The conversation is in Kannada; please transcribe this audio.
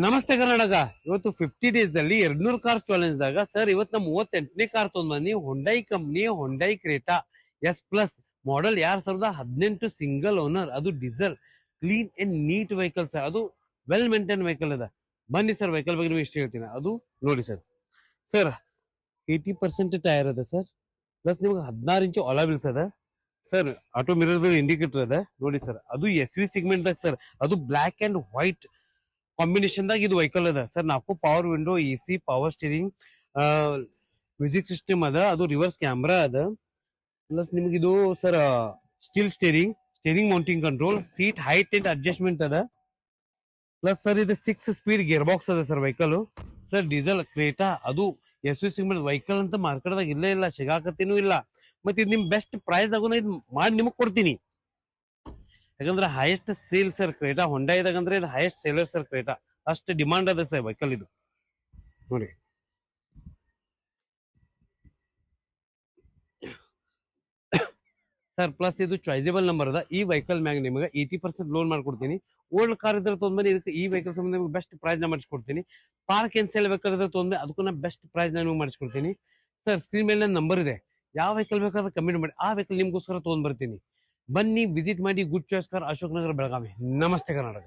ನಮಸ್ತೆ ಕರ್ನಾಟಕ. ಇವತ್ತು 50 ಡೇಸ್ ದಲ್ಲಿ 200 ಕಾರ್ ಚಾಲೆಂಜ್ ದಾಗ ಸರ್ ಇವತ್ತು ನಮ್ಮ 38ನೇ ಕಾರ್ ತೊಗೊಂಡ್ ಬನ್ನಿ. Hyundai company Hyundai Creta S plus model 2018 single owner, ಅದು diesel, clean and neat vehicle sir. ಅದು ವೆಲ್ ಮೇಂಟೈನ್ ವೆಹಿಕಲ್ ಅದ. ಬನ್ನಿ ಸರ್ ವೆಹಿಕಲ್ ಬಗ್ಗೆ ನೀವು ಇಷ್ಟು ಹೇಳ್ತೀನಿ. ಅದು ನೋಡಿ ಸರ್, ಸರ್ 80% ಟೈರ್ ಅದ ಸರ್. ಪ್ಲಸ್ ನಿಮ್ಗೆ 16 ಇಂಚು ಅಲಾ ವೀಲ್ಸ್ ಅದ ಸರ್. ಆಟೋ ಮಿರರ್ ಇಂಡಿಕೇಟರ್ ಅದ ನೋಡಿ ಸರ್. ಅದು ಎಸ್ ವಿ ಸಿಗ್ಮೆಂಟ್ ದಾಗ ಸರ್. ಅದು ಬ್ಲಾಕ್ ಅಂಡ್ ವೈಟ್ ಕಾಂಬಿನೇಷನ್ ದಾಗ ಇದು ವೆಹಿಕಲ್ ಅದ sir. 4 power window, AC, power steering, music system ಅದ. ಅದು ರಿವರ್ಸ್ ಕ್ಯಾಮ್ರಾ ಅದ. ಪ್ಲಸ್ ನಿಮ್ಗೆ ಇದು sir steel steering, steering mounting control, seat height and adjustment ಅದ. ಪ್ಲಸ್ ಸರ್ ಇದು 6 ಸ್ಪೀಡ್ ಗೇರ್ ಬಾಕ್ಸ್ ಅದ sir vehicle sir. Diesel Creta, ಅದು ಎಸ್ ವಿ ಸಿಗ್ಮೆಂಟ್ ವೆಹಿಕಲ್ ಅಂತ ಮಾರ್ಕೆಟ್ ದಾಗ ಇಲ್ಲೇ ಇಲ್ಲ, ಸಿಗಾಕತ್ತೇನೂ ಇಲ್ಲ. ಮತ್ತೆ ಇದು ನಿಮ್ ಬೆಸ್ಟ್ ಪ್ರೈಸ್ ಆಗೋನ ಇದು ಮಾಡಿ ನಿಮಗ್ ಕೊಡ್ತೀನಿ. ಯಾಕಂದ್ರೆ ಹೈಯೆಸ್ಟ್ ಸೇಲ್ ಸರ್ ಕ್ರೇಟಾ ಹೊಂಡಾಯಿದಾಗ, ಅಂದ್ರೆ ಇದು ಹೈಯೆಸ್ಟ್ ಸೇಲರ್ ಸರ್ ಕ್ರೇಟಾ. ಅಷ್ಟು ಡಿಮಾಂಡ್ ಅದ ಸರ್ ವೆಹಿಕಲ್ ಇದು ನೋಡಿ ಸರ್. ಪ್ಲಸ್ ಇದು ಚಾಯ್ಸಬಲ್ ನಂಬರ್ ಅದ. ಈ ವೆಹಿಕಲ್ ಮ್ಯಾಗ ನಿಮಗೆ 80% ಲೋನ್ ಮಾಡ್ಕೊಡ್ತೀನಿ. ಓಲ್ಡ್ ಕಾರ್ ಇದ್ರೆ ತೊಗೊಂಡ್ಬನ್ನಿ, ಇದಕ್ಕೆ ಈ ವೆಹಿಕಲ್ ಸಂಬಂಧ ನಿಮಗೆ ಬೆಸ್ಟ್ ಪ್ರೈಸ್ ನ ಮಾಡಿಸ್ಕೊಡ್ತೀನಿ. ಪಾರ್ಕ್ ಅಂಡ್ ಸೇಲ್ ವೆಹಿಕಲ್ ಇದ್ರೆ ತೊಗೊಂಡ್ರೆ ಅದಕ್ಕೂ ನಾ ಬೆಸ್ಟ್ ಪ್ರೈಸ್ ನ ನಿಮಗೆ ಮಾಡಿಸ್ಕೊಡ್ತೀನಿ ಸರ್. ಸ್ಕ್ರೀನ್ ಮೇಲೆ ನನ್ನ ನಂಬರ್ ಇದೆ. ಯಾವ ವೆಹಿಕಲ್ ಬೇಕಾದ್ರೆ ಕಮೆಂಟ್ ಮಾಡಿ, ಆ ವೆಹಿಕಲ್ ನಿಮ್ಗೋಸ್ಕರ ತೊಗೊಂಡ್ ಬರ್ತೀನಿ. ಬನ್ನಿ, ವಿಸಿಟ್ ಮಾಡಿ. Good choice car, Ashok Nagar, Belagavi. ನಮಸ್ತೆ ಕರ್ನಾಟಕ.